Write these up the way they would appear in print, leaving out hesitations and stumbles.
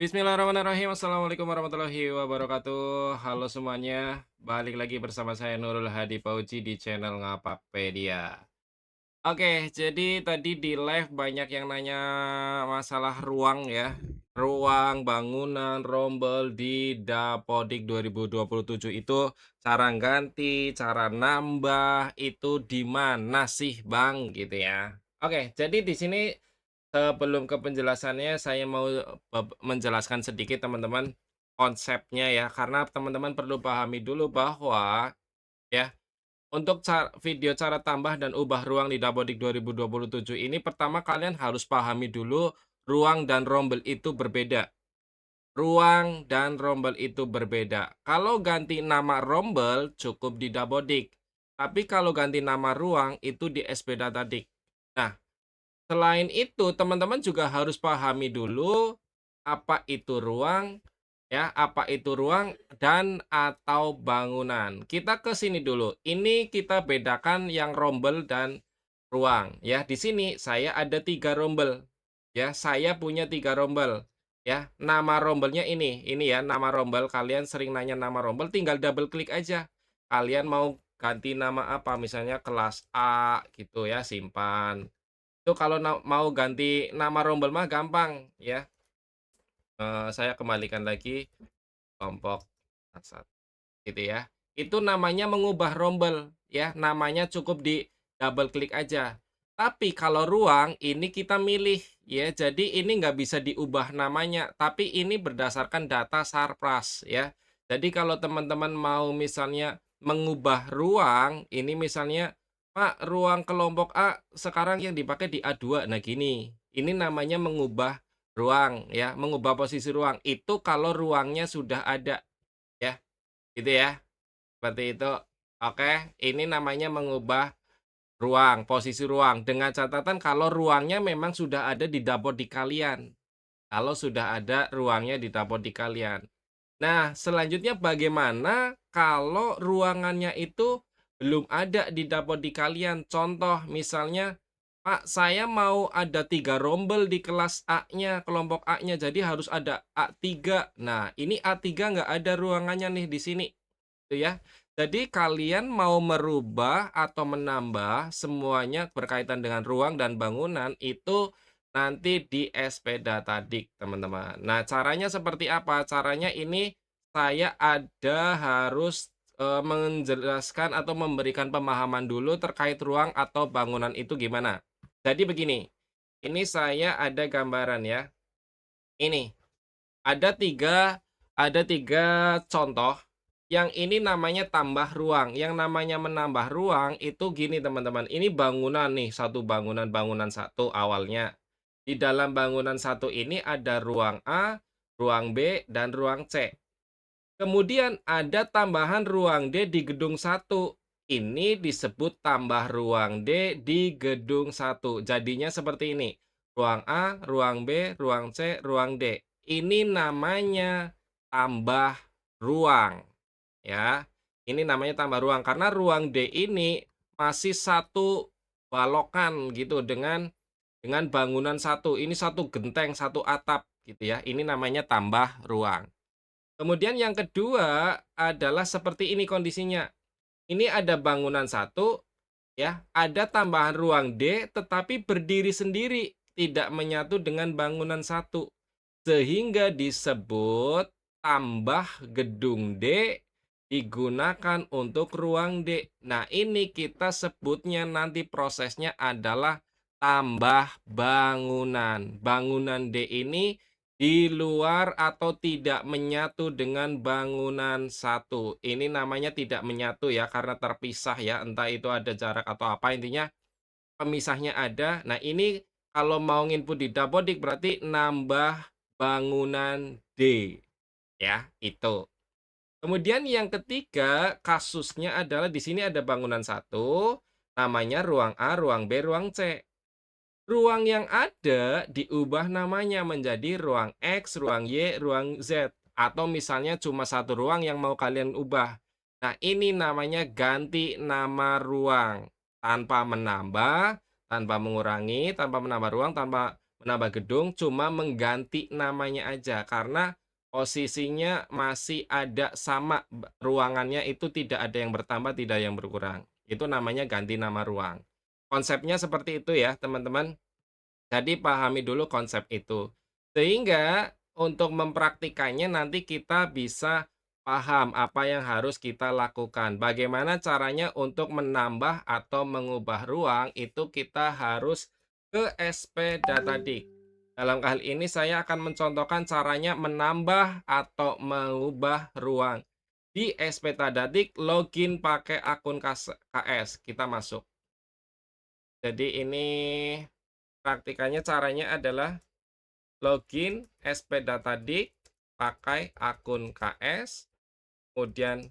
Bismillahirrahmanirrahim. Assalamualaikum warahmatullahi wabarakatuh. Halo semuanya, balik lagi bersama saya Nurul Hadi Pauji di channel Ngapakpedia. Oke, jadi tadi di live banyak yang nanya masalah ruang ya. Ruang bangunan rombel di Dapodik 2027 itu cara ganti, cara nambah itu di mana sih, Bang? Gitu ya. Oke, jadi di sini sebelum ke penjelasannya, saya mau menjelaskan sedikit teman-teman konsepnya ya, karena teman-teman perlu pahami dulu bahwa ya, untuk video cara tambah dan ubah ruang di Dapodik 2027 ini pertama kalian harus pahami dulu ruang dan rombel itu berbeda. Ruang dan rombel itu berbeda. Kalau ganti nama rombel cukup di Dapodik, tapi kalau ganti nama ruang itu di SP Datadik. Nah, selain itu, teman-teman juga harus pahami dulu apa itu ruang, ya, apa itu ruang dan atau bangunan. Kita ke sini dulu. Ini kita bedakan yang rombel dan ruang, ya. Di sini saya ada 3 rombel, ya. Saya punya 3 rombel, ya. Nama rombelnya ini ya, nama rombel. Kalian sering nanya nama rombel, tinggal double klik aja. Kalian mau ganti nama apa, misalnya kelas A gitu ya, simpan. Itu kalau mau ganti nama rombel mah gampang ya, saya kembalikan lagi kelompok sat gitu ya. Itu namanya mengubah rombel ya, namanya cukup di double klik aja. Tapi kalau ruang ini kita milih ya, jadi ini nggak bisa diubah namanya, tapi ini berdasarkan data Sarpras ya. Jadi kalau teman-teman mau misalnya mengubah ruang, ini misalnya, "Pak, ruang kelompok A sekarang yang dipakai di A2." Nah gini, ini namanya mengubah ruang ya, mengubah posisi ruang. Itu kalau ruangnya sudah ada ya, gitu ya. Seperti itu. Oke, ini namanya mengubah ruang, posisi ruang, dengan catatan kalau ruangnya memang sudah ada di dapodik kalian. Kalau sudah ada ruangnya di dapodik kalian. Nah, selanjutnya bagaimana kalau ruangannya itu belum ada di dapodik kalian? Contoh misalnya, "Pak, saya mau ada 3 rombel di kelas A-nya, kelompok A-nya, jadi harus ada A3." Nah, ini A3 nggak ada ruangannya nih di sini. Gitu ya. Jadi kalian mau merubah atau menambah semuanya berkaitan dengan ruang dan bangunan itu nanti di Speda tadi, teman-teman. Nah, caranya seperti apa? Caranya ini saya harus menjelaskan atau memberikan pemahaman dulu terkait ruang atau bangunan itu gimana. Jadi begini, ini saya ada gambaran ya. Ini ada tiga contoh, yang ini namanya tambah ruang, yang namanya menambah ruang itu gini teman-teman, ini bangunan nih, satu bangunan, bangunan satu awalnya. Di dalam bangunan satu ini ada ruang A, ruang B, dan ruang C. Kemudian ada tambahan ruang D di gedung satu. Ini disebut tambah ruang D di gedung satu. Jadinya seperti ini. Ruang A, ruang B, ruang C, ruang D. Ini namanya tambah ruang, ya. Ini namanya tambah ruang karena ruang D ini masih satu balokan gitu dengan bangunan satu. Ini satu genteng, satu atap gitu ya. Ini namanya tambah ruang. Kemudian yang kedua adalah seperti ini kondisinya. Ini ada bangunan satu, ya, ada tambahan ruang D tetapi berdiri sendiri, tidak menyatu dengan bangunan satu. Sehingga disebut tambah gedung D digunakan untuk ruang D. Nah, ini kita sebutnya nanti prosesnya adalah tambah bangunan. Bangunan D ini di luar atau tidak menyatu dengan bangunan satu. Ini namanya tidak menyatu ya, karena terpisah ya, entah itu ada jarak atau apa, intinya pemisahnya ada. Nah, ini kalau mau nginput di dapodik berarti nambah bangunan D, ya, itu. Kemudian yang ketiga, kasusnya adalah di sini ada bangunan satu, namanya ruang A, ruang B, ruang C. Ruang yang ada diubah namanya menjadi ruang X, ruang Y, ruang Z. Atau misalnya cuma satu ruang yang mau kalian ubah. Nah, ini namanya ganti nama ruang. Tanpa menambah, tanpa mengurangi, tanpa menambah ruang, tanpa menambah gedung, cuma mengganti namanya aja, karena posisinya masih ada sama, ruangannya itu tidak ada yang bertambah, tidak ada yang berkurang. Itu namanya ganti nama ruang. Konsepnya seperti itu ya, teman-teman. Jadi pahami dulu konsep itu. Sehingga untuk mempraktikannya nanti kita bisa paham apa yang harus kita lakukan. Bagaimana caranya untuk menambah atau mengubah ruang itu kita harus ke SP Datadik. Dalam hal ini saya akan mencontohkan caranya menambah atau mengubah ruang. Di SP Datadik login pakai akun KS. Kita masuk. Jadi ini praktikannya caranya adalah login SP Datadik pakai akun KS, kemudian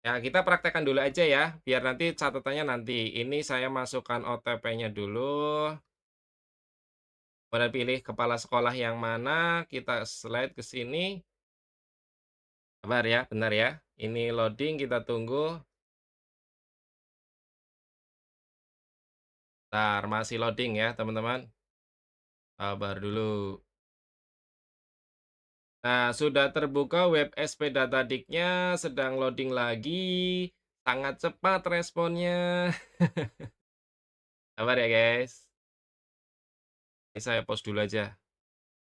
ya kita praktekkan dulu aja ya, biar nanti catatannya nanti. Ini saya masukkan OTP-nya dulu, kemudian pilih kepala sekolah yang mana, kita slide ke sini. Sabar ya, benar ya. Ini loading, kita tunggu. Bentar, masih loading ya teman-teman. Sabar dulu. Nah, sudah terbuka web SP Datadiknya, sedang loading lagi. Sangat cepat responnya. Sabar ya, guys. Ini saya pause dulu aja.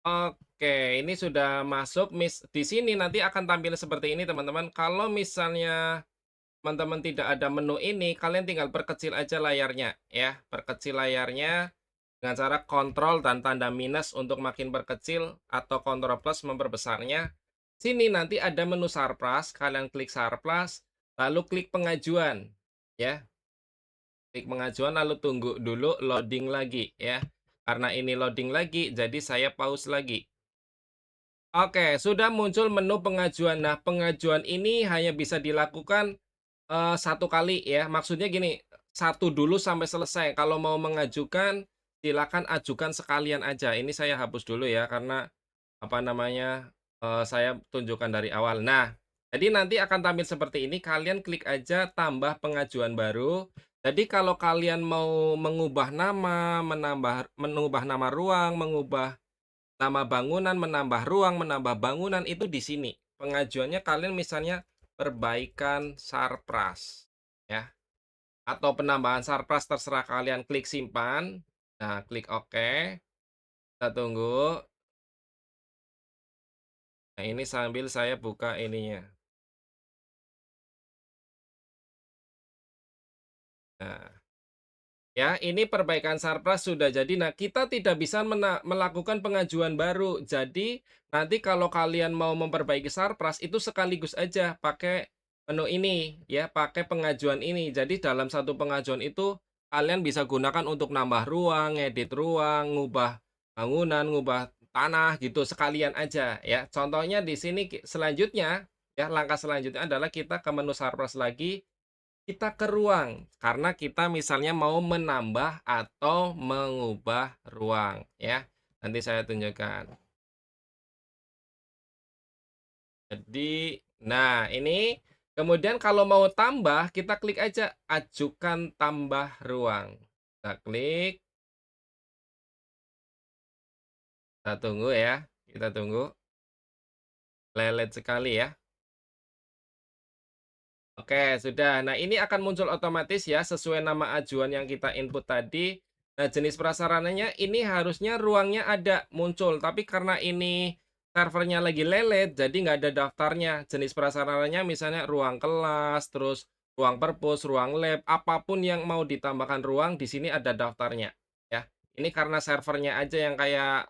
Oke, ini sudah masuk. Di sini nanti akan tampil seperti ini, teman-teman. Kalau misalnya teman-teman tidak ada menu ini, kalian tinggal perkecil aja layarnya, ya. Perkecil layarnya dengan cara kontrol dan tanda minus untuk makin perkecil atau kontrol plus memperbesarnya. Sini nanti ada menu Surplus, kalian klik Surplus, lalu klik pengajuan, ya. Klik pengajuan lalu tunggu dulu loading lagi ya. Karena ini loading lagi, jadi saya pause lagi. Oke, sudah muncul menu pengajuan. Nah, pengajuan ini hanya bisa dilakukan satu kali ya. Maksudnya gini, satu dulu sampai selesai. Kalau mau mengajukan, silakan ajukan sekalian aja. Ini saya hapus dulu ya, karena apa namanya, saya tunjukkan dari awal. Nah, jadi nanti akan tampil seperti ini, kalian klik aja tambah pengajuan baru. Jadi kalau kalian mau mengubah nama, mengubah nama ruang, mengubah nama bangunan, menambah ruang, menambah bangunan, itu di sini. Pengajuannya kalian misalnya perbaikan Sarpras, ya, atau penambahan Sarpras terserah kalian, klik simpan. Nah, klik OK, kita tunggu. Nah, ini sambil saya buka ininya. Nah, ya, ini perbaikan Sarpras sudah jadi. Nah, kita tidak bisa melakukan pengajuan baru. Jadi, nanti kalau kalian mau memperbaiki Sarpras, itu sekaligus aja pakai menu ini, ya, pakai pengajuan ini. Jadi, dalam satu pengajuan itu, kalian bisa gunakan untuk nambah ruang, ngedit ruang, ngubah bangunan, ngubah tanah, gitu, sekalian aja, ya. Contohnya di sini, selanjutnya, ya, langkah selanjutnya adalah kita ke menu Sarpras lagi, kita ke ruang, karena kita misalnya mau menambah atau mengubah ruang, ya. Nanti saya tunjukkan. Jadi, nah ini, kemudian kalau mau tambah, kita klik aja ajukan tambah ruang. Kita klik, kita tunggu ya, kita tunggu. Lelet sekali ya. Oke, sudah. Nah, ini akan muncul otomatis ya, sesuai nama ajuan yang kita input tadi. Nah, jenis prasarananya ini harusnya ruangnya ada, muncul. Tapi karena ini servernya lagi lelet, jadi nggak ada daftarnya. Jenis prasarananya misalnya ruang kelas, terus ruang perpus, ruang lab, apapun yang mau ditambahkan ruang, di sini ada daftarnya. Ya, ini karena servernya aja yang kayak,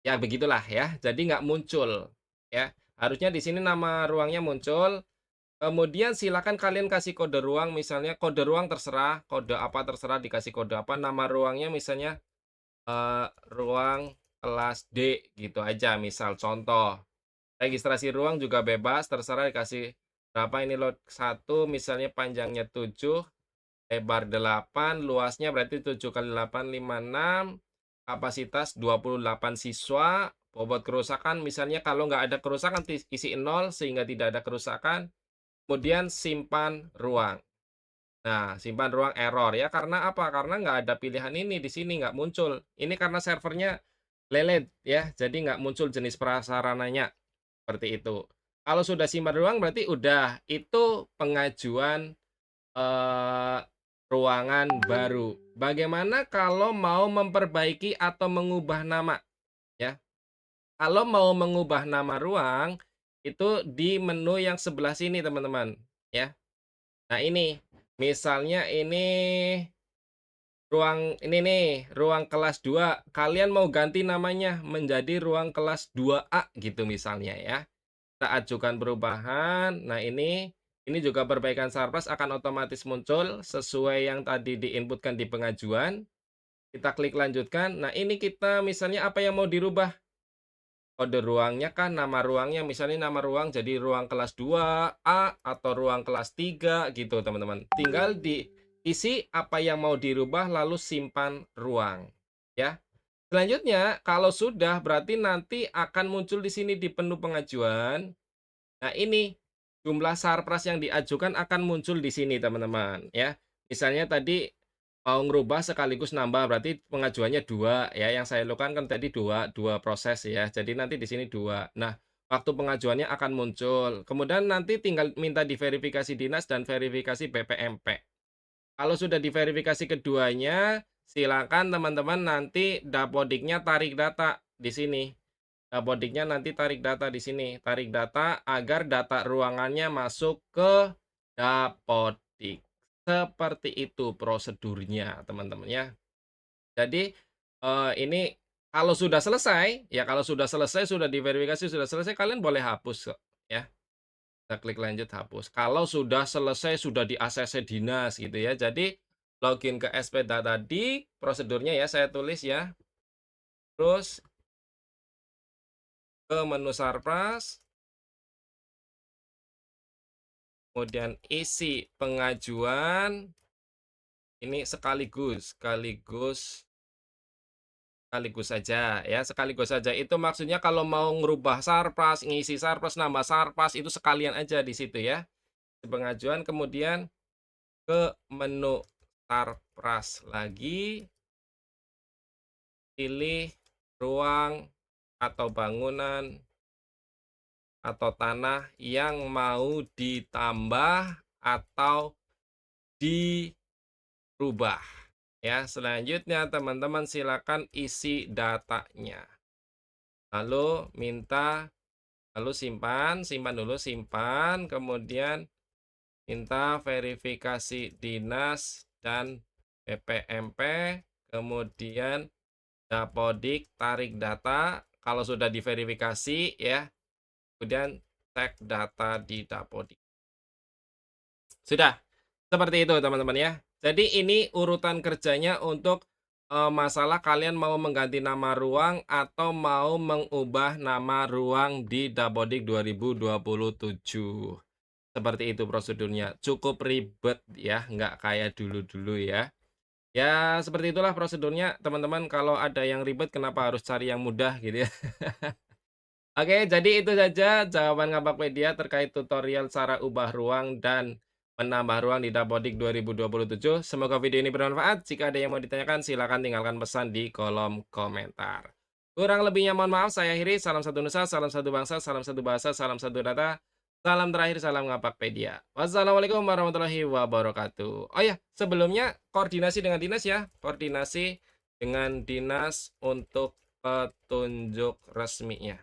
ya begitulah ya, jadi nggak muncul. Ya, harusnya di sini nama ruangnya muncul. Kemudian silakan kalian kasih kode ruang, misalnya kode ruang terserah, kode apa terserah, dikasih kode apa, nama ruangnya misalnya, ruang kelas D gitu aja misal contoh. Registrasi ruang juga bebas, terserah dikasih berapa, ini lot 1 misalnya panjangnya 7, lebar 8, luasnya berarti 7 kali 8, 56, kapasitas 28 siswa, bobot kerusakan misalnya kalau nggak ada kerusakan isi 0 sehingga tidak ada kerusakan. Kemudian simpan ruang. Nah, simpan ruang error ya, karena apa? Karena nggak ada pilihan ini di sini, nggak muncul. Ini karena servernya lelet ya, jadi nggak muncul jenis prasarananya, seperti itu. Kalau sudah simpan ruang berarti udah, itu pengajuan, eee, ruangan baru. Bagaimana kalau mau memperbaiki atau mengubah nama ya? Kalau mau mengubah nama ruang, itu di menu yang sebelah sini teman-teman, ya. Nah ini, misalnya ini ruang ini nih, ruang kelas 2 kalian mau ganti namanya menjadi ruang kelas 2A gitu misalnya ya. Kita ajukan perubahan, nah ini juga perbaikan Sarpras akan otomatis muncul sesuai yang tadi diinputkan di pengajuan, kita klik lanjutkan, nah ini kita misalnya apa yang mau dirubah? Kode ruangnya kan, nama ruangnya, misalnya nama ruang jadi ruang kelas 2A atau ruang kelas 3 gitu teman-teman. Tinggal diisi apa yang mau dirubah lalu simpan ruang, ya. Selanjutnya kalau sudah berarti nanti akan muncul di sini di menu pengajuan. Nah ini, jumlah Sarpras yang diajukan akan muncul di sini teman-teman ya. Misalnya tadi mau ngerubah sekaligus nambah, berarti pengajuannya 2 ya, yang saya lakukan kan tadi dua proses ya, jadi nanti di sini 2. Nah, waktu pengajuannya akan muncul, kemudian nanti tinggal minta diverifikasi dinas dan verifikasi BPMP. Kalau sudah diverifikasi keduanya, silakan teman-teman nanti Dapodiknya tarik data di sini. Dapodiknya nanti tarik data di sini, tarik data agar data ruangannya masuk ke Dapodik. Seperti itu prosedurnya, teman-teman ya. Jadi, ini kalau sudah selesai, ya kalau sudah selesai, sudah diverifikasi, sudah selesai, kalian boleh hapus kok, ya. Kita klik lanjut, hapus. Kalau sudah selesai, sudah di-ACC dinas gitu ya. Jadi, login ke SP Data tadi, prosedurnya ya saya tulis ya. Terus ke menu Sarpras, kemudian isi pengajuan, ini sekaligus saja ya, sekaligus saja. Itu maksudnya kalau mau ngerubah Sarpras, ngisi Sarpras, nambah Sarpras, itu sekalian aja di situ ya. Pengajuan, kemudian ke menu Sarpras lagi, pilih ruang atau bangunan atau tanah yang mau ditambah atau dirubah. Ya, selanjutnya teman-teman silakan isi datanya. Lalu lalu simpan dulu, simpan, kemudian minta verifikasi dinas dan BPMP, kemudian Dapodik tarik data, kalau sudah diverifikasi ya, kemudian cek data di Dapodik. Sudah, seperti itu teman-teman ya. Jadi ini urutan kerjanya untuk masalah kalian mau mengganti nama ruang atau mau mengubah nama ruang di Dapodik 2027. Seperti itu prosedurnya. Cukup ribet ya, nggak kayak dulu-dulu ya. Ya, seperti itulah prosedurnya teman-teman. Kalau ada yang ribet kenapa harus cari yang mudah gitu ya. Oke, jadi itu saja jawaban Ngapakpedia terkait tutorial cara ubah ruang dan menambah ruang di Dapodik 2027. Semoga video ini bermanfaat. Jika ada yang mau ditanyakan, silakan tinggalkan pesan di kolom komentar. Kurang lebihnya mohon maaf, saya akhiri. Salam satu nusa, salam satu bangsa, salam satu bahasa, salam satu data. Salam terakhir, salam Ngapakpedia. Wassalamualaikum warahmatullahi wabarakatuh. Oh ya, sebelumnya koordinasi dengan dinas ya. Koordinasi dengan dinas untuk petunjuk resminya.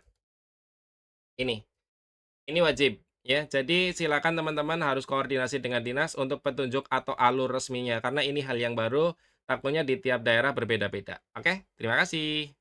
Ini. Ini wajib ya. Jadi silakan teman-teman harus koordinasi dengan dinas untuk petunjuk atau alur resminya karena ini hal yang baru, takutnya di tiap daerah berbeda-beda. Oke, terima kasih.